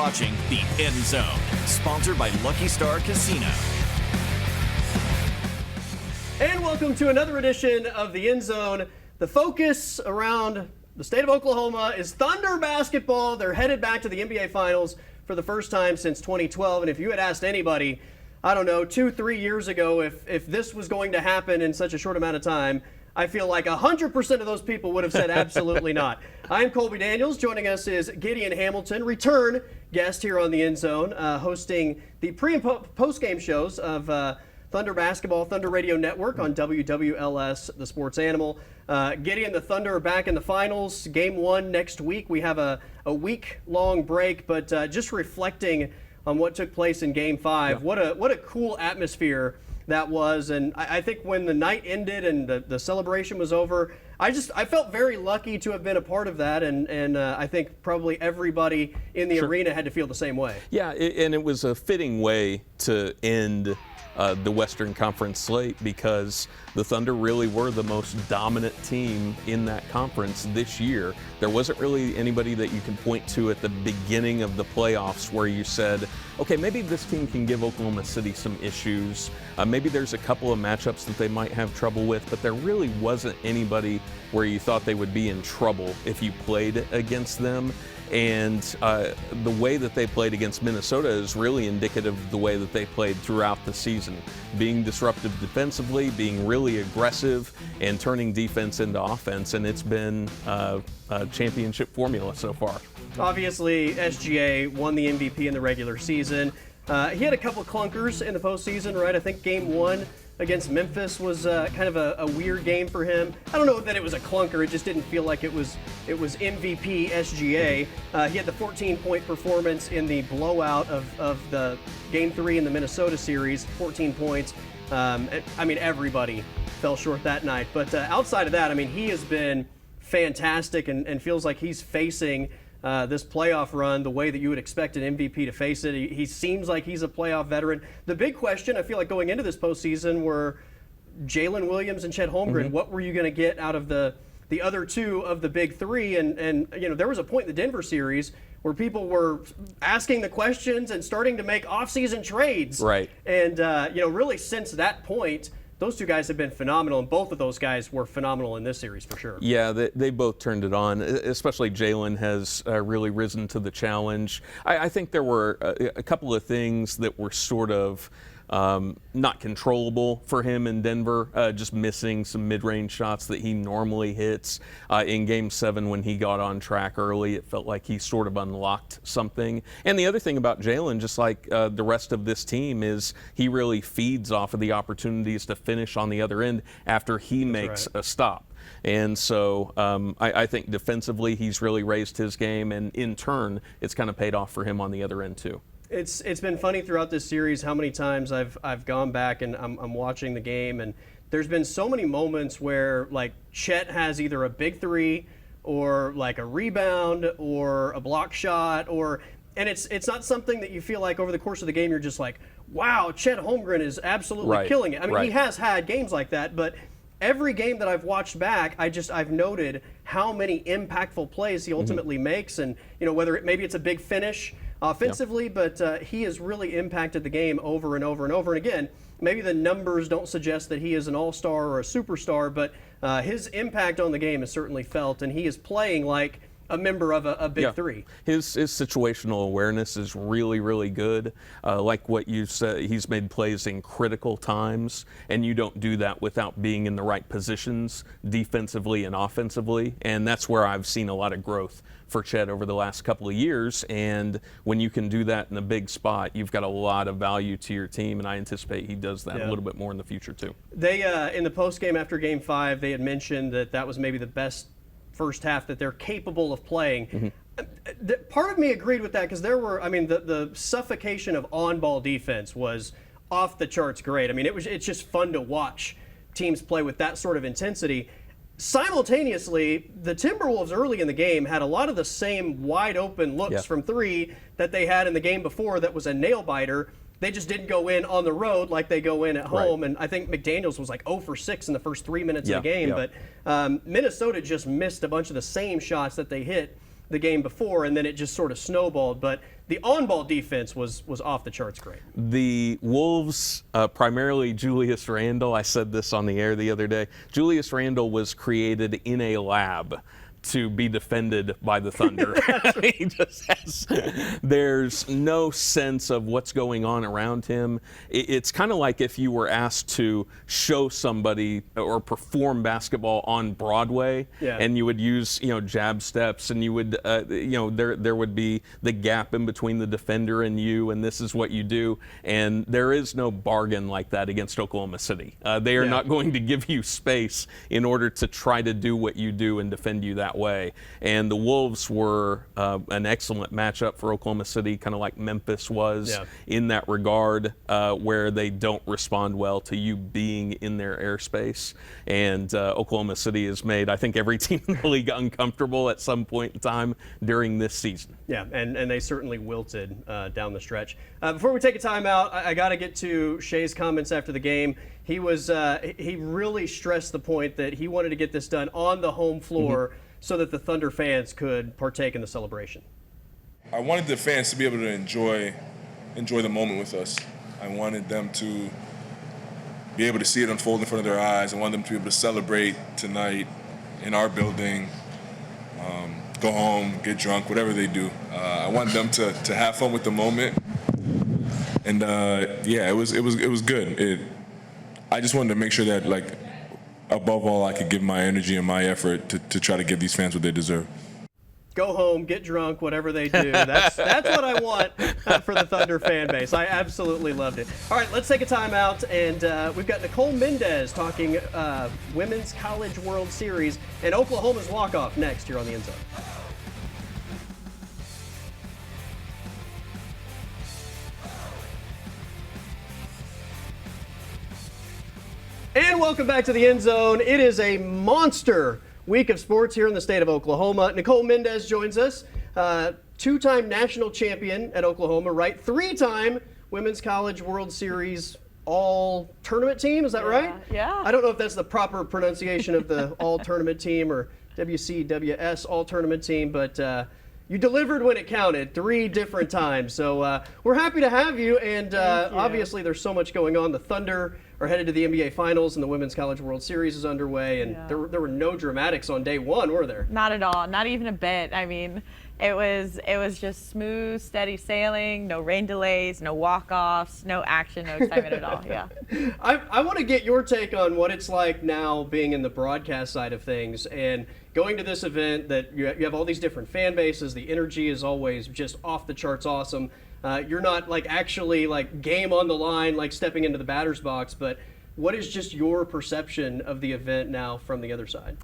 watching The End Zone, sponsored by Lucky Star Casino. And welcome to another edition of The End Zone. The focus around the state of Oklahoma is Thunder basketball. They're headed back to the NBA Finals for the first time since 2012. And if you had asked anybody, I don't know, 2-3 years ago, if this was going to happen in such a short amount of time, I feel like 100% of those people would have said absolutely not. I'm Colby Daniels. Joining us is Gideon Hamilton, return guest here on The End Zone, hosting the pre- and post-game shows of Thunder Basketball, Thunder Radio Network on WWLS, the Sports Animal. Gideon, the Thunder are back in the finals. Game 1 next week. We have a week-long break, but just reflecting on what took place in Game 5, what a cool atmosphere that was. And I think when the night ended and the celebration was over, I felt very lucky to have been a part of that, and I think probably everybody in the arena had to feel the same way. Yeah, and it was a fitting way to end the Western Conference slate because the Thunder really were the most dominant team in that conference this year. There wasn't really anybody that you can point to at the beginning of the playoffs where you said, okay, maybe this team can give Oklahoma City some issues. Maybe there's a couple of matchups that they might have trouble with, but there really wasn't anybody where you thought they would be in trouble if you played against them. And the way that they played against Minnesota is really indicative of the way that they played throughout the season. Being disruptive defensively, being really aggressive, and turning defense into offense. And it's been a championship formula so far. Obviously, SGA won the MVP in the regular season. He had a couple of clunkers in the postseason, right? I think Game 1 against Memphis was kind of a weird game for him. I don't know that it was a clunker. It just didn't feel like it was MVP SGA. He had the 14-point performance in the blowout of the Game 3 in the Minnesota series, 14 points. I mean, everybody fell short that night. But outside of that, I mean, he has been fantastic and feels like he's facing this playoff run the way that you would expect an MVP to face it. He seems like he's a playoff veteran. The big question, I feel like, going into this postseason were Jalen Williams and Chet Holmgren. What were you going to get out of the other two of the big three? And you know, there was a point in the Denver series where people were asking the questions and starting to make offseason trades. Right. And you know, really since that point, those two guys have been phenomenal, and both of those guys were phenomenal in this series for sure. Yeah, they both turned it on, especially Jalen has really risen to the challenge. I think there were a couple of things that were sort of not controllable for him in Denver, just missing some mid-range shots that he normally hits. In Game 7 when he got on track early, it felt like he sort of unlocked something. And the other thing about Jalen, just like the rest of this team, is he really feeds off of the opportunities to finish on the other end after he makes a stop. And so I think defensively he's really raised his game, and in turn it's kind of paid off for him on the other end too. It's been funny throughout this series how many times I've gone back and I'm watching the game, and there's been so many moments where like Chet has either a big three or like a rebound or a block shot, and it's not something that you feel like over the course of the game you're just like, wow, Chet Holmgren is absolutely killing it. I mean, he has had games like that, but every game that I've watched back, I've noted how many impactful plays he ultimately makes, and you know, whether maybe it's a big finish offensively, but he has really impacted the game over and over and over. And again, maybe the numbers don't suggest that he is an all-star or a superstar, but his impact on the game is certainly felt, and he is playing like a member of a big three. His situational awareness is really, really good. Like what you said, he's made plays in critical times, and you don't do that without being in the right positions defensively and offensively, and that's where I've seen a lot of growth for Chet over the last couple of years. And when you can do that in a big spot, you've got a lot of value to your team, and I anticipate he does that a little bit more in the future too. They in the postgame after Game 5, they had mentioned that was maybe the best first half that they're capable of playing. Part of me agreed with that because there were, I mean, the suffocation of on-ball defense was off the charts great. I mean, it's just fun to watch teams play with that sort of intensity. Simultaneously, the Timberwolves early in the game had a lot of the same wide open looks from three that they had in the game before that was a nail-biter. They just didn't go in on the road like they go in at home. And I think McDaniels was like 0 for 6 in the first 3 minutes of the game. But Minnesota just missed a bunch of the same shots that they hit the game before, and then it just sort of snowballed. But the on-ball defense was off the charts great. The Wolves, primarily Julius Randle, I said this on the air the other day, Julius Randle was created in a lab to be defended by the Thunder. He just has, there's no sense of what's going on around him. It's kind of like if you were asked to show somebody or perform basketball on Broadway, and you would use, jab steps, and you would, there would be the gap in between the defender and you, and this is what you do. And there is no bargain like that against Oklahoma City. They are not going to give you space in order to try to do what you do and defend you that way. And the Wolves were an excellent matchup for Oklahoma City, kind of like Memphis was in that regard, where they don't respond well to you being in their airspace. And Oklahoma City has made, I think, every team in the league uncomfortable at some point in time during this season. Yeah, and they certainly wilted down the stretch. Before we take a timeout, I got to get to Shea's comments after the game. He really stressed the point that he wanted to get this done on the home floor so that the Thunder fans could partake in the celebration. I wanted the fans to be able to enjoy the moment with us. I wanted them to be able to see it unfold in front of their eyes. I wanted them to be able to celebrate tonight in our building, go home, get drunk, whatever they do. I wanted them to have fun with the moment, and it was good. I just wanted to make sure that, like, above all, I could give my energy and my effort to try to give these fans what they deserve. Go home, get drunk, whatever they do. That's what I want for the Thunder fan base. I absolutely loved it. All right, let's take a timeout, and we've got Nicole Mendes talking Women's College World Series and Oklahoma's walk-off next here on the End Zone. And welcome back to the End Zone. It is a monster week of sports here in the state of Oklahoma. Nicole Mendes joins us, two-time national champion at Oklahoma, right? Three-time Women's College World Series all-tournament team, is that right? Yeah. I don't know if that's the proper pronunciation of the all-tournament team or WCWS all-tournament team, but you delivered when it counted 3 different times. So we're happy to have you, and obviously there's so much going on. The Thunder are headed to the NBA Finals, and the Women's College World Series is underway, and there were no dramatics on day one, were there? Not at all, not even a bit. I mean, it was just smooth, steady sailing, no rain delays, no walk-offs, no action, no excitement at all, I want to get your take on what it's like now being in the broadcast side of things and going to this event that you have all these different fan bases. The energy is always just off the charts awesome. You're not actually game on the line, stepping into the batter's box, but what is just your perception of the event now from the other side?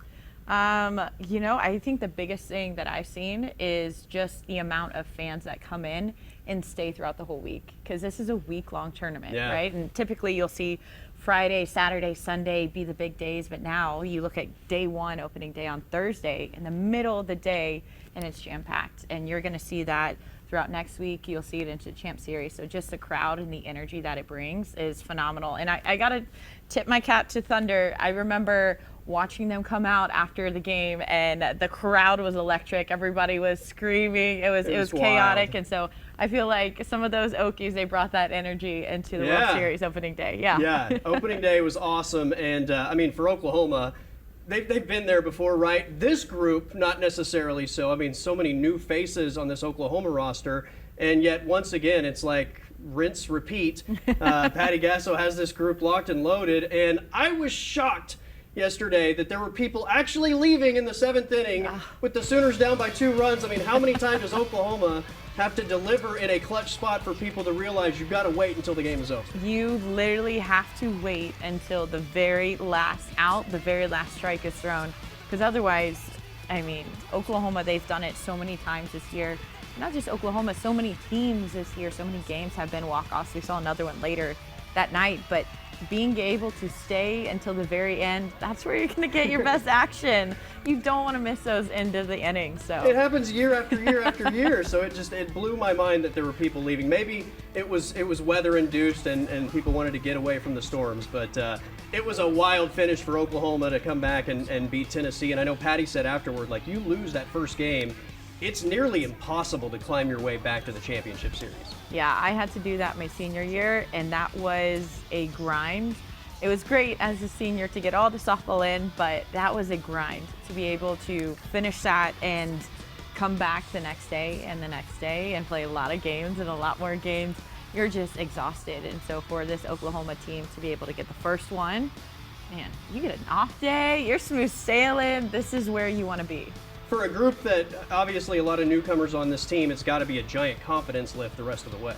I think the biggest thing that I've seen is just the amount of fans that come in and stay throughout the whole week, because this is a week-long tournament, right? And typically you'll see Friday, Saturday, Sunday be the big days, but now you look at day one, opening day on Thursday, in the middle of the day, and it's jam-packed. And you're going to see that throughout next week. You'll see it into the Champ Series. So just the crowd and the energy that it brings is phenomenal. And I got to tip my cap to Thunder. I remember watching them come out after the game, and the crowd was electric. Everybody was screaming. It was chaotic. And so I feel like some of those Okies, they brought that energy into the World Series opening day. Yeah, opening day was awesome. And for Oklahoma, they've been there before, right? This group, not necessarily so. So many new faces on this Oklahoma roster, and yet once again, it's like rinse, repeat. Patty Gasso has this group locked and loaded, and I was shocked yesterday that there were people actually leaving in the 7th inning with the Sooners down by 2 runs. How many times does Oklahoma have to deliver in a clutch spot for people to realize you've got to wait until the game is over? You literally have to wait until the very last out, the very last strike is thrown, because otherwise, Oklahoma, they've done it so many times this year. Not just Oklahoma, so many teams this year, so many games have been walk-offs. We saw another one later that night, but being able to stay until the very end, that's where you're going to get your best action. You don't want to miss those end of the innings. So it happens year after year after year. So it blew my mind that there were people leaving. Maybe it was weather induced and people wanted to get away from the storms. But it was a wild finish for Oklahoma to come back and beat Tennessee. And I know Patty said afterward, you lose that first game, it's nearly impossible to climb your way back to the championship series. Yeah, I had to do that my senior year, and that was a grind. It was great as a senior to get all the softball in, but that was a grind to be able to finish that and come back the next day and the next day and play a lot of games and a lot more games. You're just exhausted. And so for this Oklahoma team to be able to get the first one, man, you get an off day, you're smooth sailing. This is where you want to be. For a group that obviously a lot of newcomers on this team, it's got to be a giant confidence lift the rest of the way.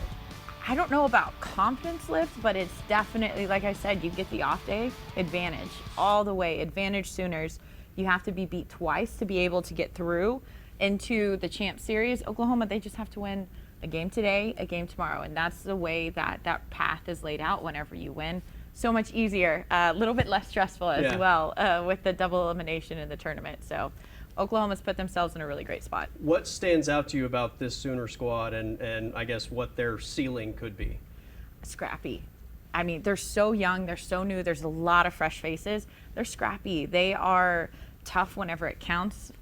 I don't know about confidence lift, but it's definitely, like I said, you get the off day, advantage all the way, advantage Sooners. You have to be beat twice to be able to get through into the champ series. Oklahoma, they just have to win a game today, a game tomorrow, and that's the way that that path is laid out whenever you win. So much easier, a little bit less stressful as well with the double elimination in the tournament. So Oklahoma's put themselves in a really great spot. What stands out to you about this Sooner squad and I guess what their ceiling could be? Scrappy. I mean, they're so young, they're so new, there's a lot of fresh faces. They're scrappy. They are tough whenever it counts.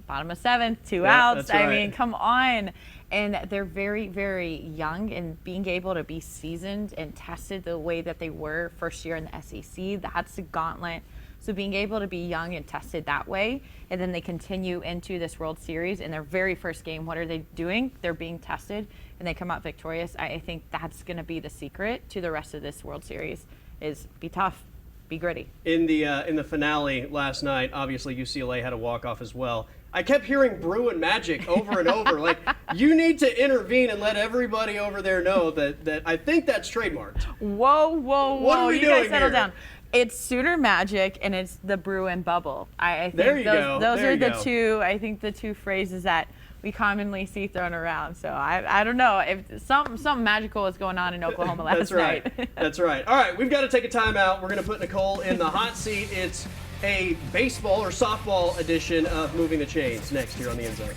Bottom of seventh, two outs. Right. I mean, come on. And they're very, very young, and being able to be seasoned and tested the way that they were first year in the SEC, that's a gauntlet. So being able to be young and tested that way, and then they continue into this World Series in their very first game, what are they doing? They're being tested, and they come out victorious. I think that's going to be the secret to the rest of this World Series is be tough, be gritty. In the finale last night, obviously UCLA had a walk-off as well. I kept hearing Bruin Magic over and over. Like, you need to intervene and let everybody over there know that I think that's trademarked. Whoa. What are we you doing guys settle here? down. It's Sooner Magic and it's the Bruin Bubble. I think There you go. those There are you the go. two, I think the two phrases that we commonly see thrown around. So I don't know if something magical was going on in Oklahoma last That's right. night. That's right. All right, we've got to take a timeout. We're going to put Nicole in the hot seat. It's a baseball or softball edition of Moving the Chains next here on the End Zone.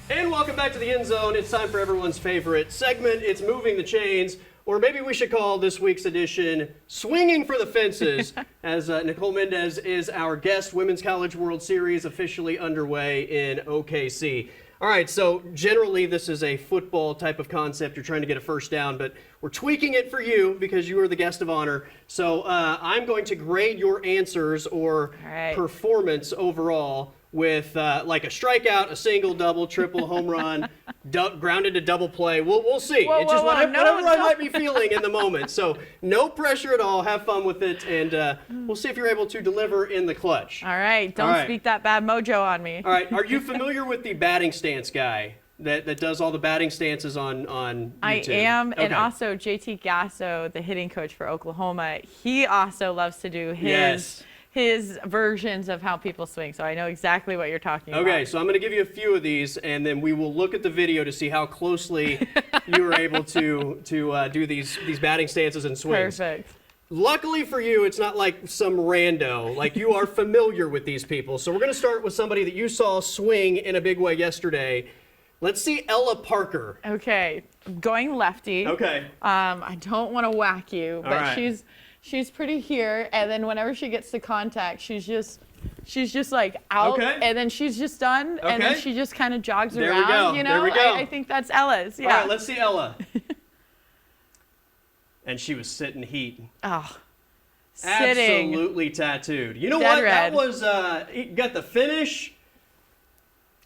And welcome back to the End Zone. It's time for everyone's favorite segment. It's Moving the Chains, or maybe we should call this week's edition Swinging for the Fences, as Nicole Mendes is our guest. Women's College World Series officially underway in OKC. All right, so generally this is a football type of concept. You're trying to get a first down, but we're tweaking it for you because you are the guest of honor. So I'm going to grade your answers or performance overall with like a strikeout, a single, double, triple, home run, grounded to double play. We'll see. It's just whatever I might be feeling in the moment. So no pressure at all. Have fun with it, and we'll see if you're able to deliver in the clutch. All right, don't speak that bad mojo on me. All right, are you familiar with the batting stance guy that does all the batting stances on YouTube? I am, Okay. and also JT Gasso, the hitting coach for Oklahoma, he also loves to do his versions of how people swing, so I know exactly what you're talking about. Okay, so I'm going to give you a few of these, and then we will look at the video to see how closely you were able to do these batting stances and swings. Perfect. Luckily for you, it's not like some rando. Like, you are familiar with these people. So we're going to start with somebody that you saw swing in a big way yesterday. Let's see Ella Parker. Okay, going lefty. Okay. I don't want to whack you, but right. she's pretty here, and then whenever she gets to contact, she's just like out, and then she's just done, and then she just kind of jogs there around. We go. You know, there we go. I think that's Ella's. Yeah. All right, let's see Ella. And she was sitting heat. Oh, sitting. Absolutely tattooed. You know Dead what? red. That was you got the finish.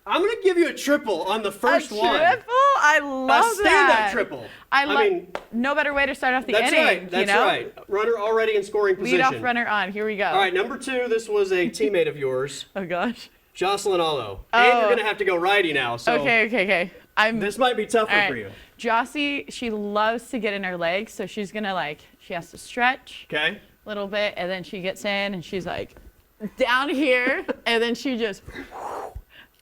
I'm gonna give you a triple on the first one. A triple? I love a that. stand-up triple. I mean, no better way to start off the that's inning. Right. That's you know? right. Runner already in scoring position. Lead off runner on. Here we go. All right, number 2. This was a teammate of yours. Oh gosh. Jocelyn Allo. And you're gonna have to go righty now. So Okay. this might be tougher for you. Jossie, she loves to get in her legs, so she's gonna she has to stretch. Okay. A little bit, and then she gets in, and she's like down here, and then she just.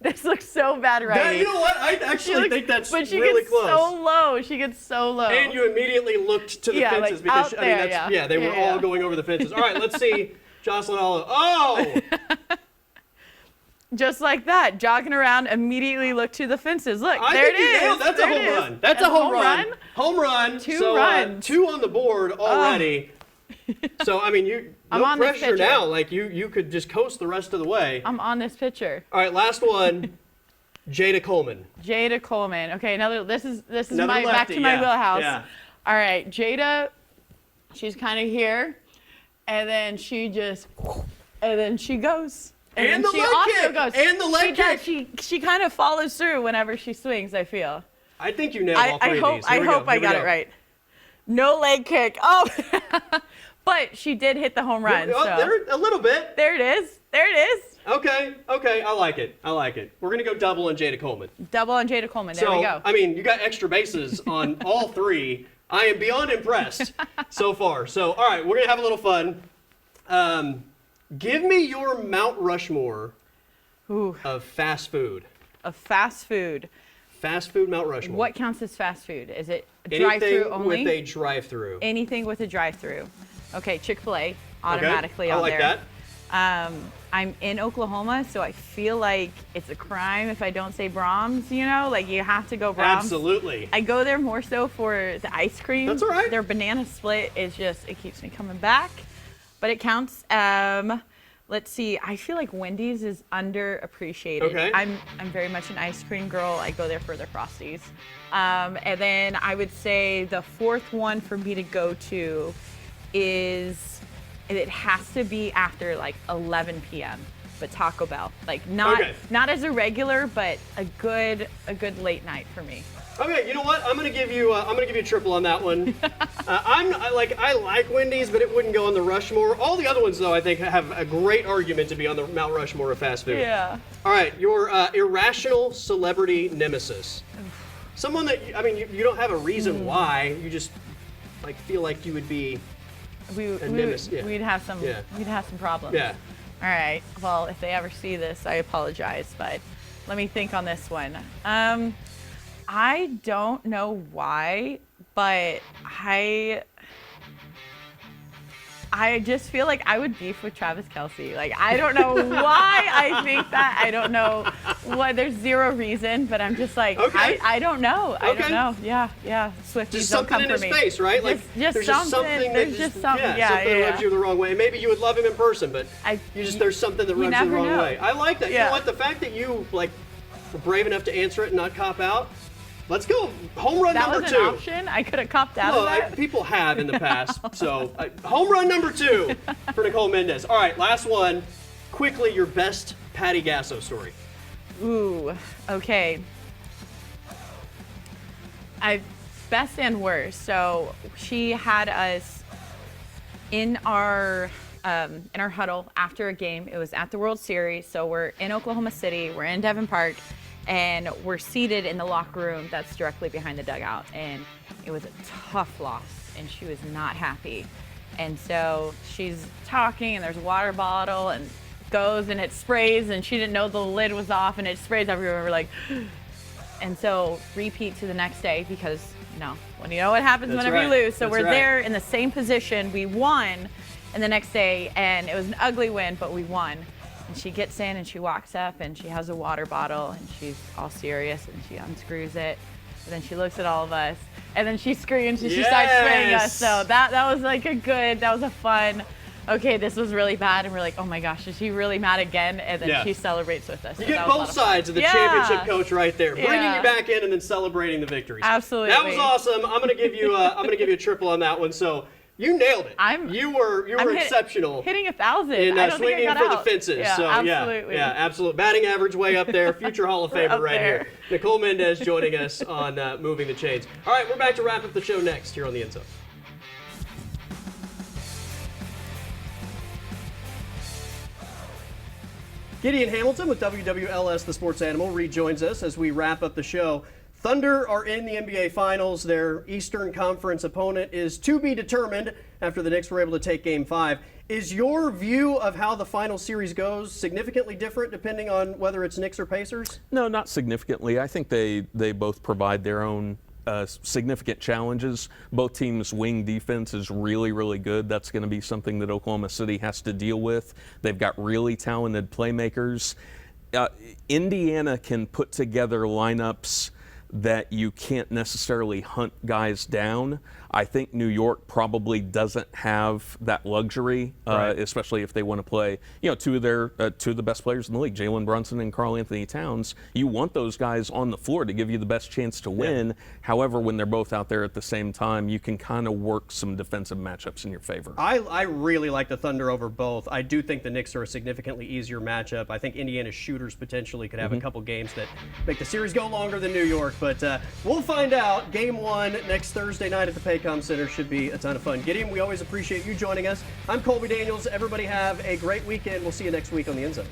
This looks so bad right. You know what? I actually think that's but she really gets close. so low. She gets so low. And you immediately looked to the fences because out there, they were all going over the fences. All right, let's see Jocelyn Allo. Oh! Just like that, jogging around, immediately look to the fences. Look, there it is. That's a home run. That's a home run. Home run. Two runs. 2 on the board already. So, I mean, I'm no on this pressure picture. now. Like, you could just coast the rest of the way. I'm on this picture. All right, last one. Jada Coleman. Jada Coleman. Okay, this is Another my back lefty, to my yeah, wheelhouse. yeah. All right, Jada, she's kind of here, and then she just, and then she goes. And then the she leg also kick, goes. and the leg kick. She kind of follows through whenever she swings, I feel. I think you nailed all three of these. I hope I got it right. No leg kick. Oh, but she did hit the home run. Oh, so. there, a little bit. There it is. There it is. Okay, I like it. We're going to go double on Jada Coleman. Double on Jada Coleman. There we go. I mean, you got extra bases on all three. I am beyond impressed so far. So, all right, we're going to have a little fun. Give me your Mount Rushmore of fast food. Of fast food. Fast food Mount Rushmore. What counts as fast food? Is it drive-through only? Anything with a drive-through. Anything with a drive-through. Okay, Chick-fil-A automatically on there. I like that. I'm in Oklahoma, so I feel like it's a crime if I don't say Brahms, you know? Like, you have to go Brahms. Absolutely. I go there more so for the ice cream. That's all right. Their banana split is just, it keeps me coming back. But it counts. Let's see. I feel like Wendy's is underappreciated. Okay. I'm very much an ice cream girl. I go there for their Frosties. And then I would say the fourth one for me to go to is, it has to be after like 11 p.m. But Taco Bell, like not as a regular, but a good late night for me. Okay, you know what? I'm gonna give you a triple on that one. I like Wendy's, but it wouldn't go on the Rushmore. All the other ones, though, I think have a great argument to be on the Mount Rushmore of fast food. Yeah. All right, your irrational celebrity nemesis. Someone that you don't have a reason why. You just like feel like you would be. We'd have some problems. Yeah. All right. Well, if they ever see this, I apologize, but let me think on this one. I don't know why, but I just feel like I would beef with Travis Kelce. Like, I don't know why I think that. I don't know what. There's zero reason, but I'm just like, I don't know. I don't know. Yeah. Swifties Just don't come something for in me. his face, right? Like Just there's something. something There's just something. something that rubs you the wrong way. Maybe you would love him in person, but there's something that rubs you the never wrong know. way. I like that. Yeah. You know what? The fact that you were brave enough to answer it and not cop out. Let's go. Home run number 2. That was an option. I could have copped out of that. People have in the past. So, home run number 2 for Nicole Mendes. All right, last one. Quickly, your best Patty Gasso story. Ooh, okay. Best and worst. So she had us in our huddle after a game. It was at the World Series. So we're in Oklahoma City. We're in Devon Park. And we're seated in the locker room that's directly behind the dugout. And it was a tough loss, and she was not happy. And so she's talking, and there's a water bottle, and goes, and it sprays, and she didn't know the lid was off, and it sprays everywhere. We're like, and so repeat to the next day, because, when you know what happens whenever you lose. So we're there in the same position. We won, and the next day, and it was an ugly win, but we won. And she gets in and she walks up and she has a water bottle and she's all serious and she unscrews it. And then she looks at all of us and then she screams and she starts spraying us. So that was that was a fun, okay, this was really bad. And we're like, oh my gosh, is she really mad again? And then she celebrates with us. You get both sides of the championship coach right there, bringing you back in and then celebrating the victories. Absolutely. That was awesome. I'm gonna give you a triple on that one. So you nailed it. You were exceptional. Hitting 1,000. In swinging for the fences. Yeah, so absolutely. Absolutely. Batting average way up there. Future Hall of Famer right here. Nicole Mendes joining us on Moving the Chains. All right, we're back to wrap up the show next here on the End Zone. Gideon Hamilton with WWLS The Sports Animal rejoins us as we wrap up the show. Thunder are in the NBA Finals. Their Eastern Conference opponent is to be determined after the Knicks were able to take Game 5. Is your view of how the final series goes significantly different depending on whether it's Knicks or Pacers? No, not significantly. I think they both provide their own significant challenges. Both teams' wing defense is really, really good. That's going to be something that Oklahoma City has to deal with. They've got really talented playmakers. Indiana can put together lineups that you can't necessarily hunt guys down. I think New York probably doesn't have that luxury, especially if they want to play, two of the best players in the league, Jalen Brunson and Karl Anthony Towns. You want those guys on the floor to give you the best chance to win. Yeah. However, when they're both out there at the same time, you can kind of work some defensive matchups in your favor. I really like the Thunder over both. I do think the Knicks are a significantly easier matchup. I think Indiana's shooters potentially could have a couple games that make the series go longer than New York, but we'll find out. Game 1 next Thursday night at the Paycom Center should be a ton of fun. Gideon, we always appreciate you joining us. I'm Colby Daniels. Everybody have a great weekend. We'll see you next week on the End Zone.